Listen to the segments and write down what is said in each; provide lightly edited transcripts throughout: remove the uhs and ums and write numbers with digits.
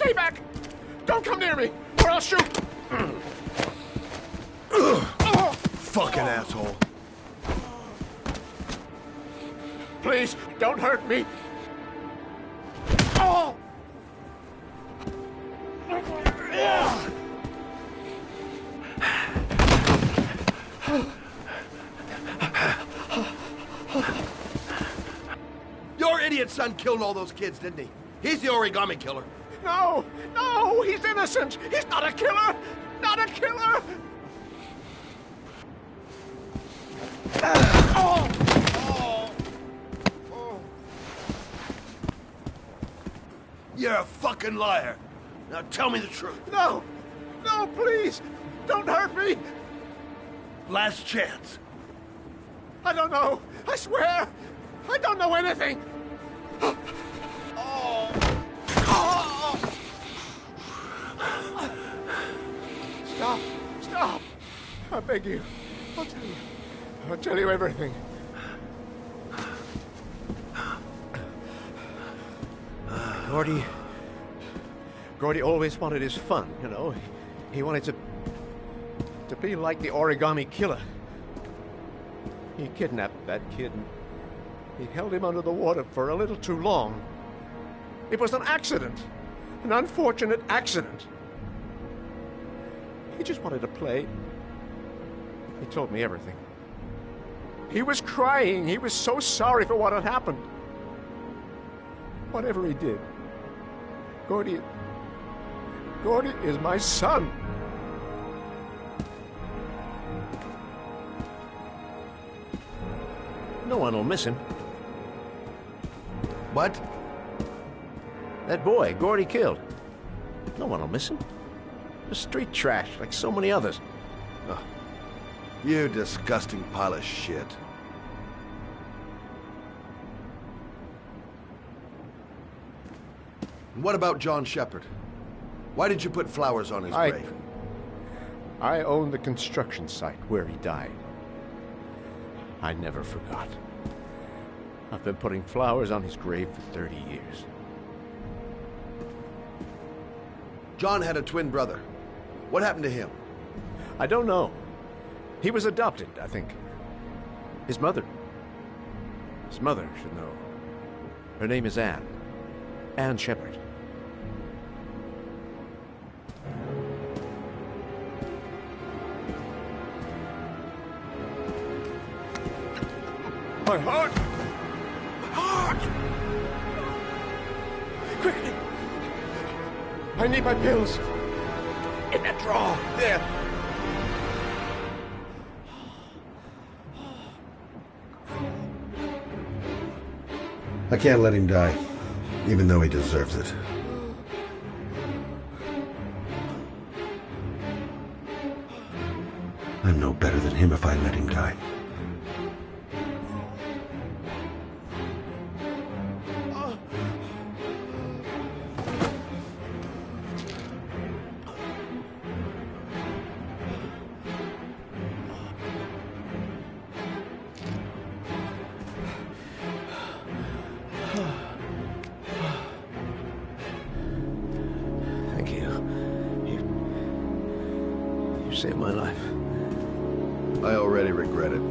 Stay back! Don't come near me, or I'll shoot! Fucking asshole. Please, don't hurt me. Oh! Your idiot son killed all those kids, didn't he? He's the origami killer. No! No! He's innocent! He's not a killer! Not a killer! Oh! Oh! Oh! You're a fucking liar. Now tell me the truth. No! No, please! Don't hurt me! Last chance. I don't know! I swear! I don't know anything! Oh! Oh! Stop! Stop! I beg you. I'll tell you. I'll tell you everything. Gordy always wanted his fun, you know. He wanted to be like the origami killer. He kidnapped that kid and he held him under the water for a little too long. It was an accident. An unfortunate accident. He just wanted to play. He told me everything. He was crying. He was so sorry for what had happened. Whatever he did, Gordy is my son. No one will miss him. What? That boy, Gordy killed. No one will miss him. Just street trash, like so many others. Oh, you disgusting pile of shit. And what about John Shepard? Why did you put flowers on his grave? I own the construction site where he died. I never forgot. I've been putting flowers on his grave for 30 years. John had a twin brother. What happened to him? I don't know. He was adopted, I think. His mother should know. Her name is Anne. Anne Shepard. My heart! My heart! Quickly! I need my pills. In that drawer. There. I can't let him die, even though he deserves it. I'm no better than him if I let him die. Thank you. You saved my life. I already regret it.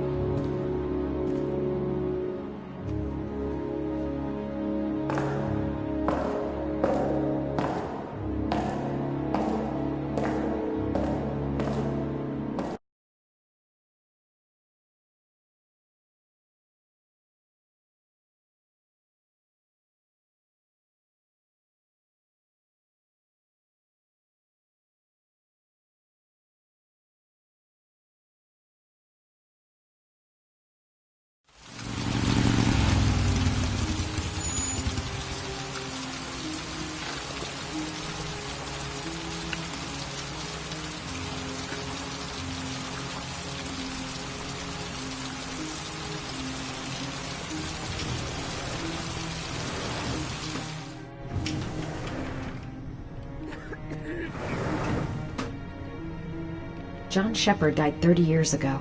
John Shepard died 30 years ago.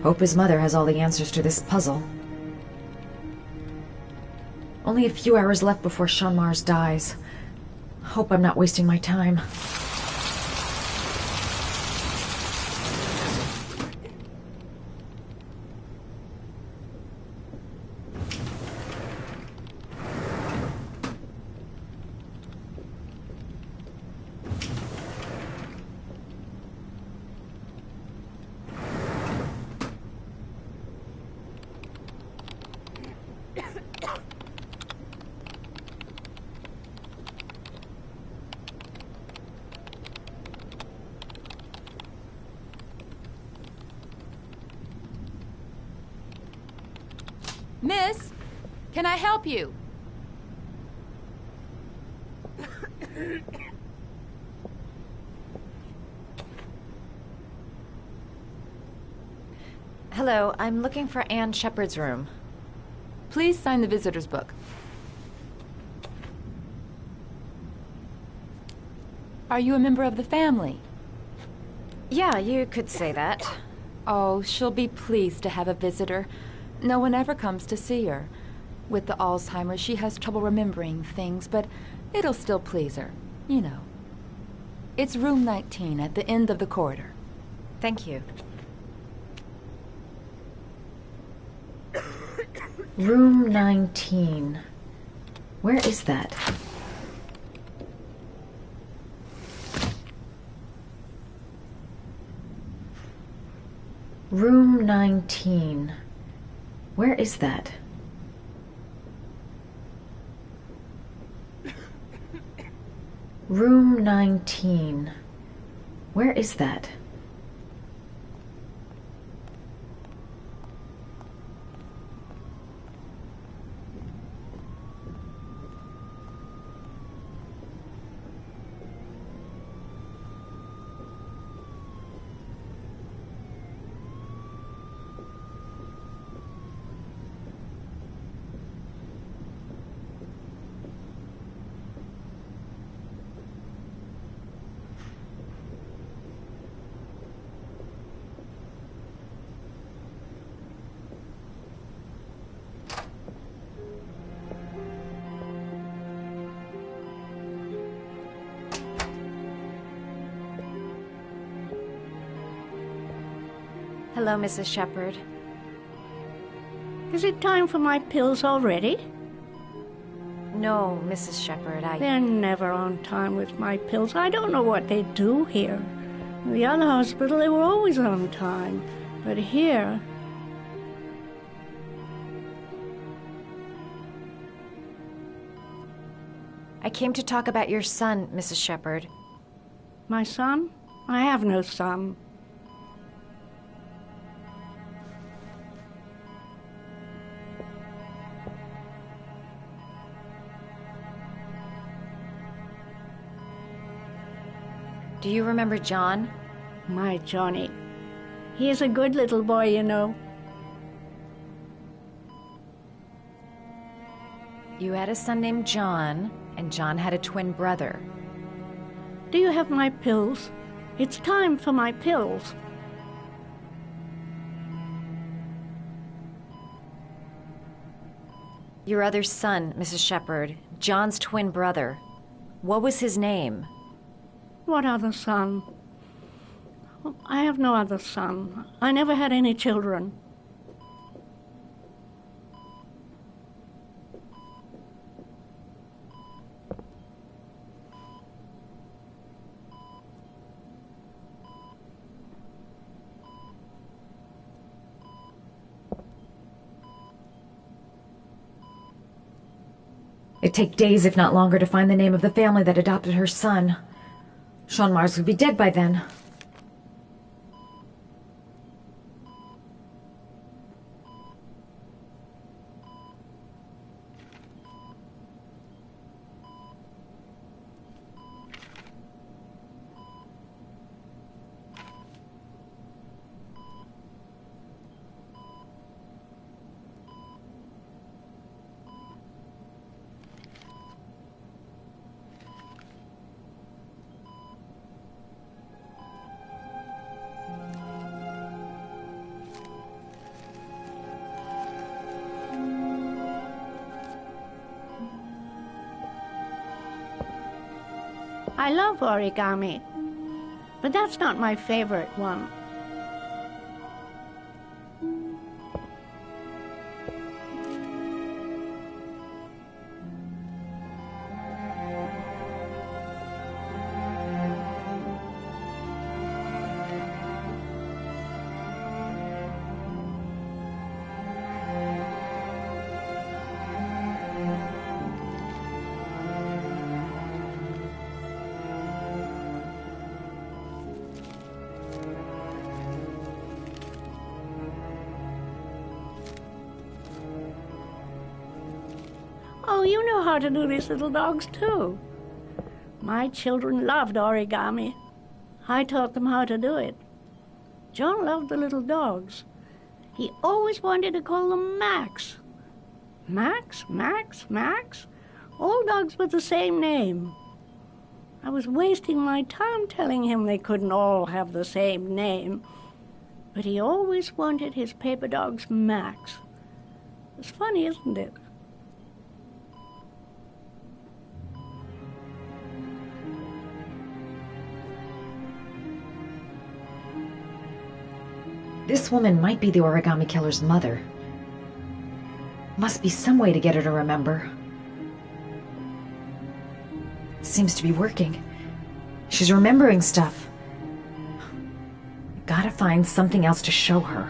Hope his mother has all the answers to this puzzle. Only a few hours left before Sean Mars dies. Hope I'm not wasting my time. Miss, can I help you? Hello, I'm looking for Anne Shepard's room. Please sign the visitor's book. Are you a member of the family? Yeah, you could say that. Oh, she'll be pleased to have a visitor. No one ever comes to see her. With the Alzheimer's, she has trouble remembering things, but it'll still please her, you know. It's room 19 at the end of the corridor. Thank you. Room 19. Where is that? Room 19. Where is that? Room 19. Where is that? Hello, Mrs. Shepard. Is it time for my pills already? No, Mrs. Shepard, They're never on time with my pills. I don't know what they do here. In the other hospital, they were always on time. But here... I came to talk about your son, Mrs. Shepard. My son? I have no son. Do you remember John? My Johnny. He is a good little boy, you know. You had a son named John, and John had a twin brother. Do you have my pills? It's time for my pills. Your other son, Mrs. Shepard, John's twin brother. What was his name? What other son? I have no other son. I never had any children. It'd take days, if not longer, to find the name of the family that adopted her son. Sean Mars would be dead by then. I love origami, but that's not my favorite one. Oh, you know how to do these little dogs, too. My children loved origami. I taught them how to do it. John loved the little dogs. He always wanted to call them Max. Max, Max, Max? All dogs with the same name. I was wasting my time telling him they couldn't all have the same name. But he always wanted his paper dogs Max. It's funny, isn't it? This woman might be the origami killer's mother. Must be some way to get her to remember. It seems to be working. She's remembering stuff. Gotta find something else to show her.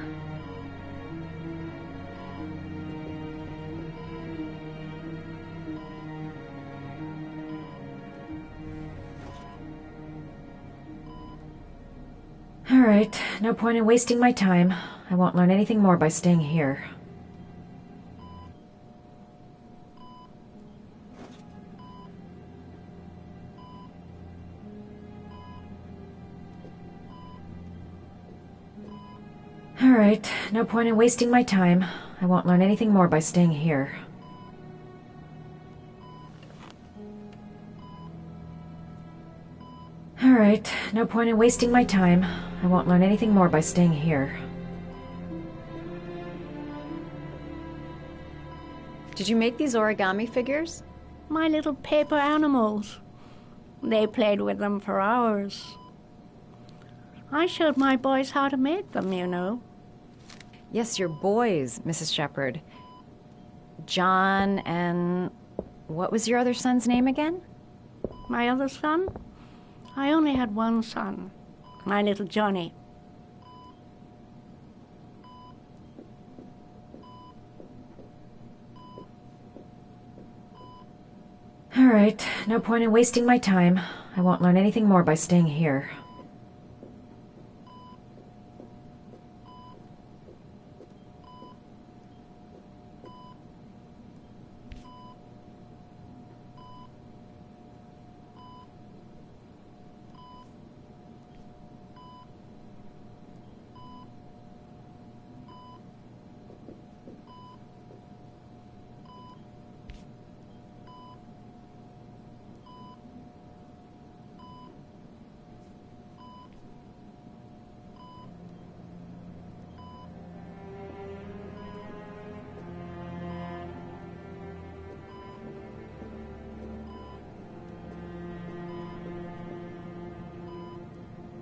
All right, no point in wasting my time. I won't learn anything more by staying here. All right, no point in wasting my time. I won't learn anything more by staying here. All right, no point in wasting my time. I won't learn anything more by staying here. Did you make these origami figures? My little paper animals. They played with them for hours. I showed my boys how to make them, you know. Yes, your boys, Mrs. Shepherd. John and... what was your other son's name again? My other son? I only had one son, my little Johnny. All right, no point in wasting my time. I won't learn anything more by staying here.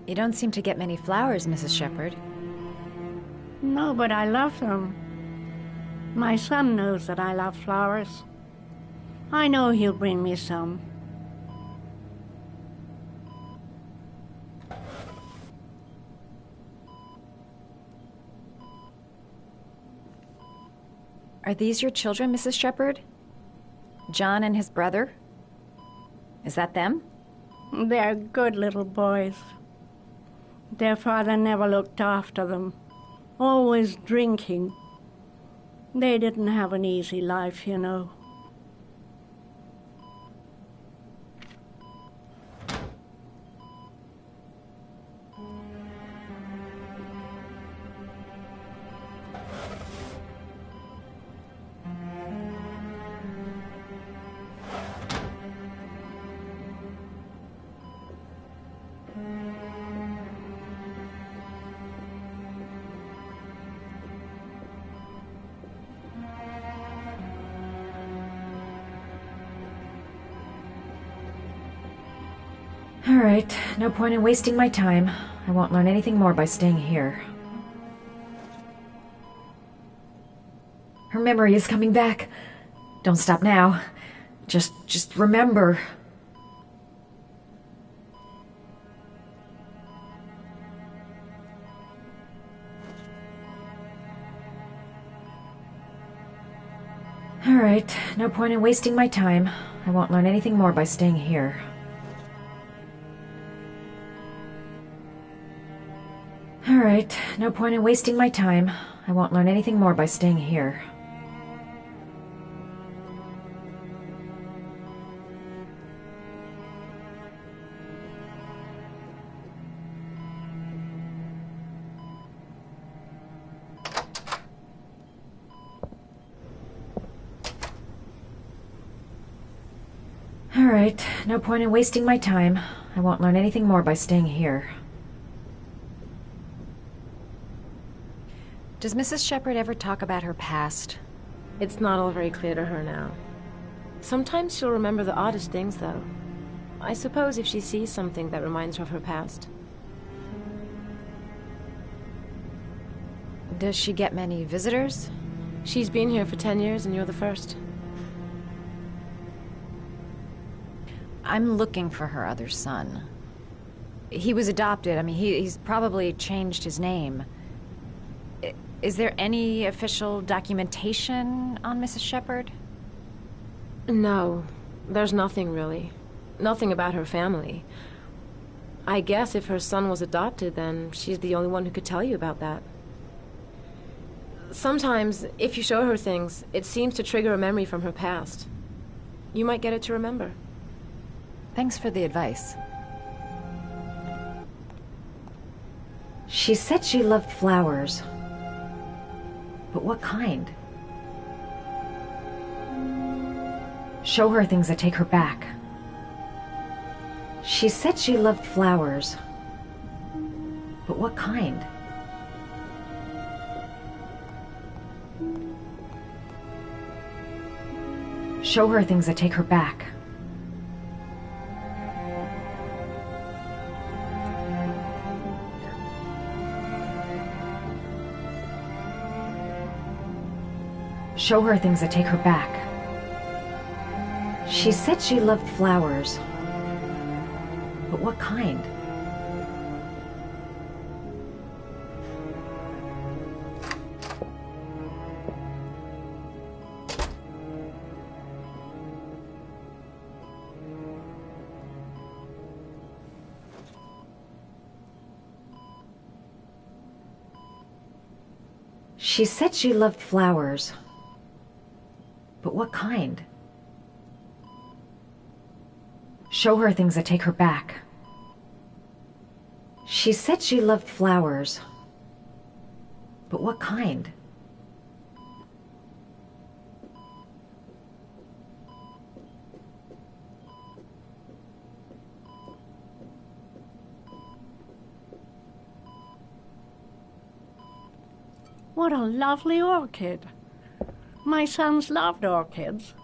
You don't seem to get many flowers, Mrs. Shepherd. No, but I love them. My son knows that I love flowers. I know he'll bring me some. Are these your children, Mrs. Shepherd? John and his brother? Is that them? They're good little boys. Their father never looked after them, always drinking. They didn't have an easy life, you know. All right, no point in wasting my time. I won't learn anything more by staying here. Her memory is coming back. Don't stop now. Just remember. All right, no point in wasting my time. I won't learn anything more by staying here. All right, no point in wasting my time. I won't learn anything more by staying here. All right, no point in wasting my time. I won't learn anything more by staying here. Does Mrs. Shepherd ever talk about her past? It's not all very clear to her now. Sometimes she'll remember the oddest things, though. I suppose if she sees something that reminds her of her past. Does she get many visitors? She's been here for 10 years and you're the first. I'm looking for her other son. He was adopted. I mean, he's probably changed his name. Is there any official documentation on Mrs. Shepherd? No, there's nothing really. Nothing about her family. I guess if her son was adopted, then she's the only one who could tell you about that. Sometimes, if you show her things, it seems to trigger a memory from her past. You might get it to remember. Thanks for the advice. She said she loved flowers. But what kind? Show her things that take her back. She said she loved flowers. But what kind? Show her things that take her back. Show her things that take her back. She said she loved flowers. But what kind? She said she loved flowers. But what kind? Show her things that take her back. She said she loved flowers. But what kind? What a lovely orchid. My sons loved orchids.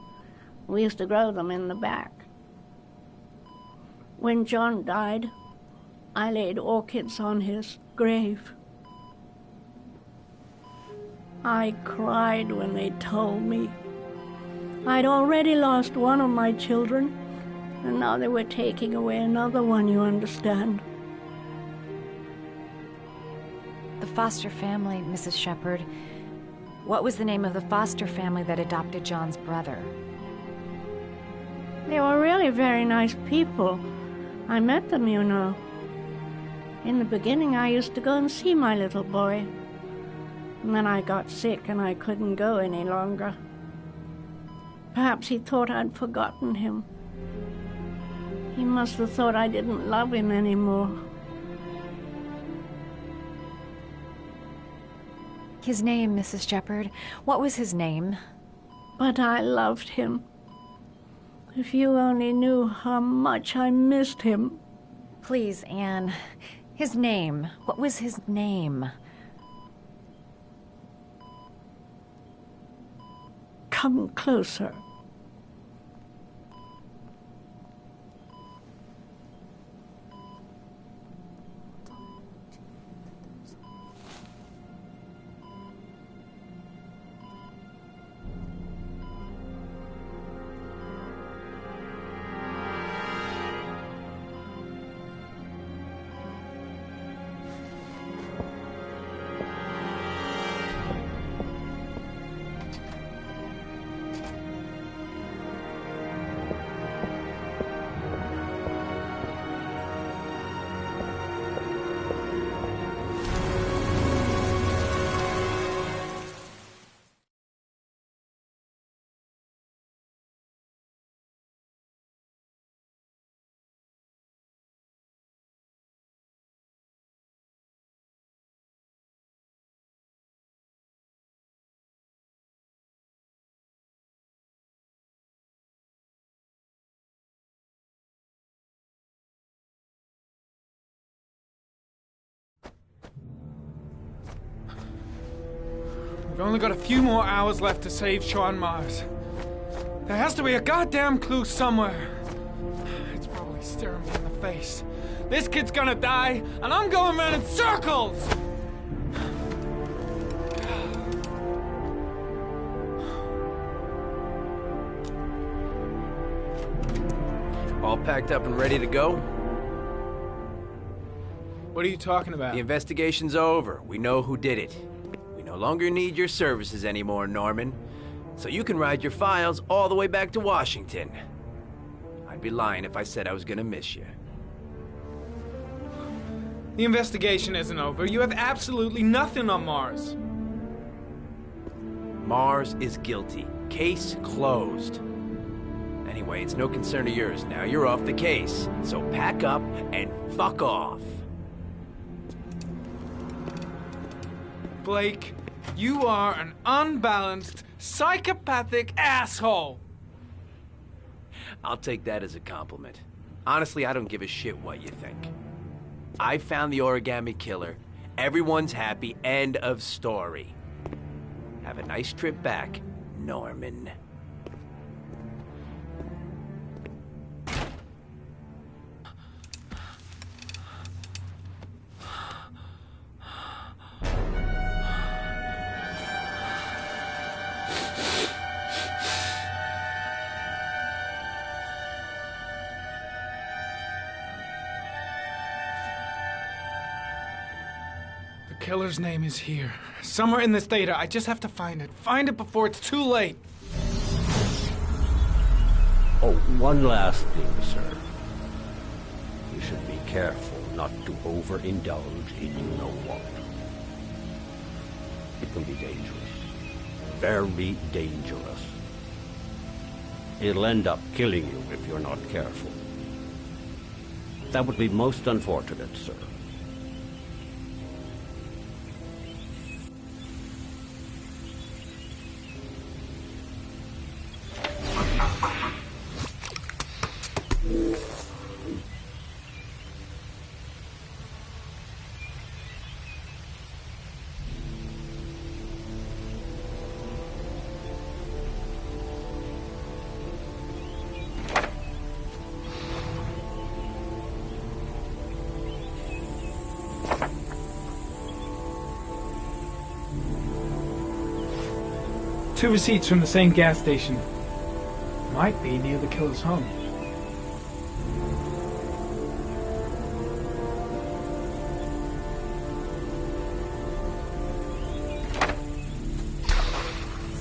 We used to grow them in the back. When John died, I laid orchids on his grave. I cried when they told me. I'd already lost one of my children, and now they were taking away another one, you understand. The foster family, Mrs. Shepherd. What was the name of the foster family that adopted John's brother? They were really very nice people. I met them, you know. In the beginning, I used to go and see my little boy. And then I got sick and I couldn't go any longer. Perhaps he thought I'd forgotten him. He must have thought I didn't love him anymore. His name, Mrs. Shepherd. What was his name? But I loved him. If you only knew how much I missed him. Please, Anne. His name. What was his name? Come closer. We've only got a few more hours left to save Sean Mars. There has to be a goddamn clue somewhere. It's probably staring me in the face. This kid's gonna die, and I'm going around in circles! All packed up and ready to go? What are you talking about? The investigation's over. We know who did it. We no longer need your services anymore, Norman. So you can ride your files all the way back to Washington. I'd be lying if I said I was gonna miss you. The investigation isn't over. You have absolutely nothing on Mars. Mars is guilty. Case closed. Anyway, it's no concern of yours. Now you're off the case. So pack up and fuck off. Blake, you are an unbalanced, psychopathic asshole! I'll take that as a compliment. Honestly, I don't give a shit what you think. I found the origami killer. Everyone's happy. End of story. Have a nice trip back, Norman. The killer's name is here. Somewhere in this data. I just have to find it. Find it before it's too late. Oh, one last thing, sir. You should be careful not to overindulge in you-know-what. It can be dangerous. Very dangerous. It'll end up killing you if you're not careful. That would be most unfortunate, sir. Two receipts from the same gas station. Might be near the killer's home.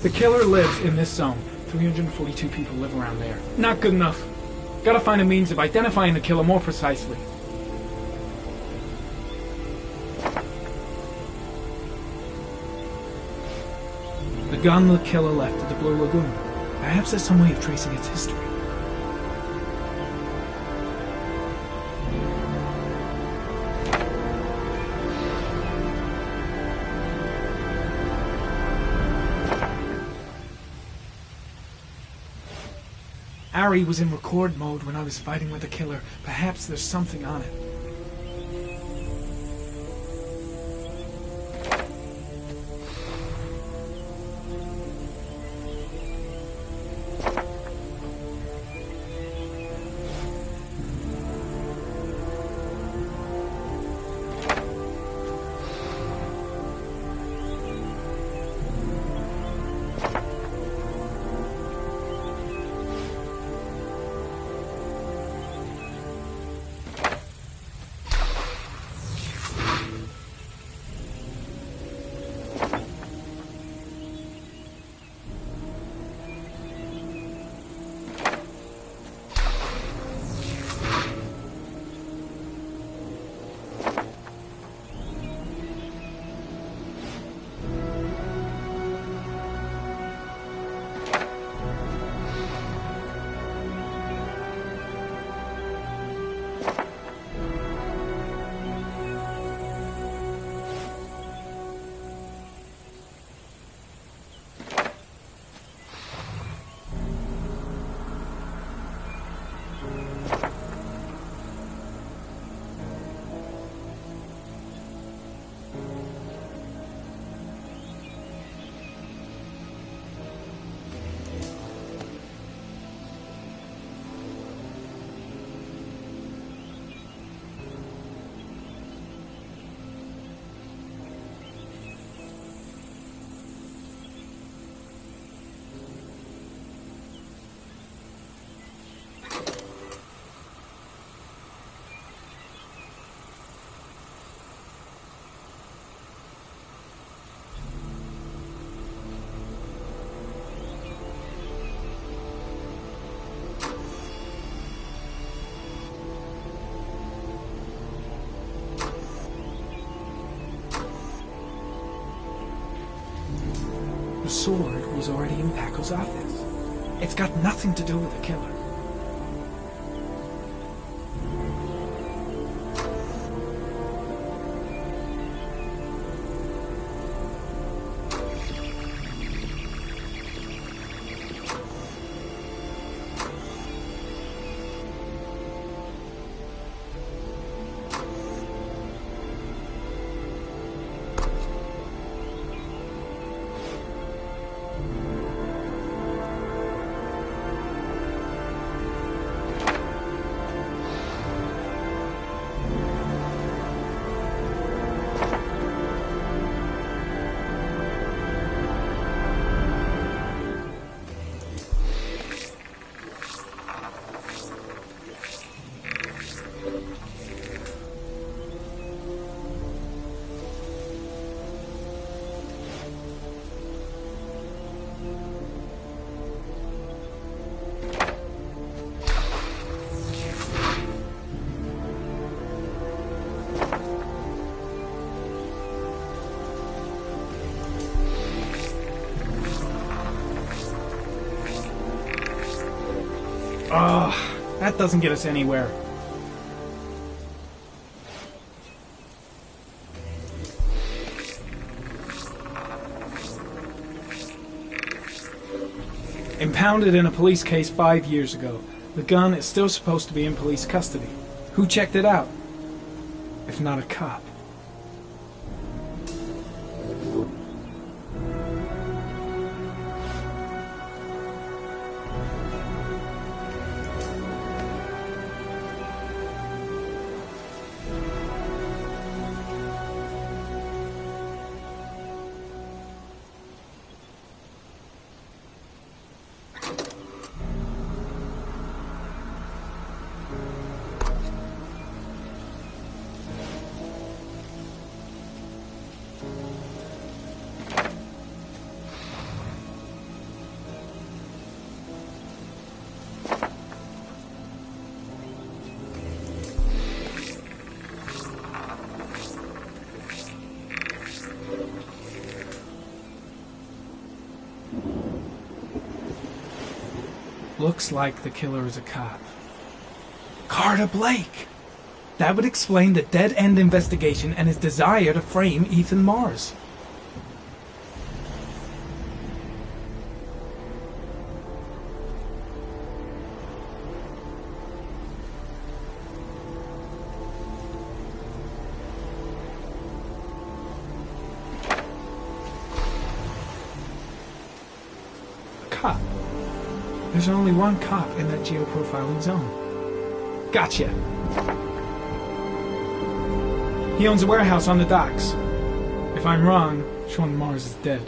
The killer lives in this zone. 342 people live around there. Not good enough. Gotta find a means of identifying the killer more precisely. The gun the killer left at the Blue Lagoon. Perhaps there's some way of tracing its history. Ari was in record mode when I was fighting with the killer. Perhaps there's something on it. The sword was already in Paco's office. It's got nothing to do with the killer. Ugh, that doesn't get us anywhere. Impounded in a police case 5 years ago. The gun is still supposed to be in police custody. Who checked it out? If not a cop. Looks like the killer is a cop. Carter Blake! That would explain the dead-end investigation and his desire to frame Ethan Mars. A cop. There's only one cop in that geoprofiling zone. Gotcha. He owns a warehouse on the docks. If I'm wrong, Sean Mars is dead.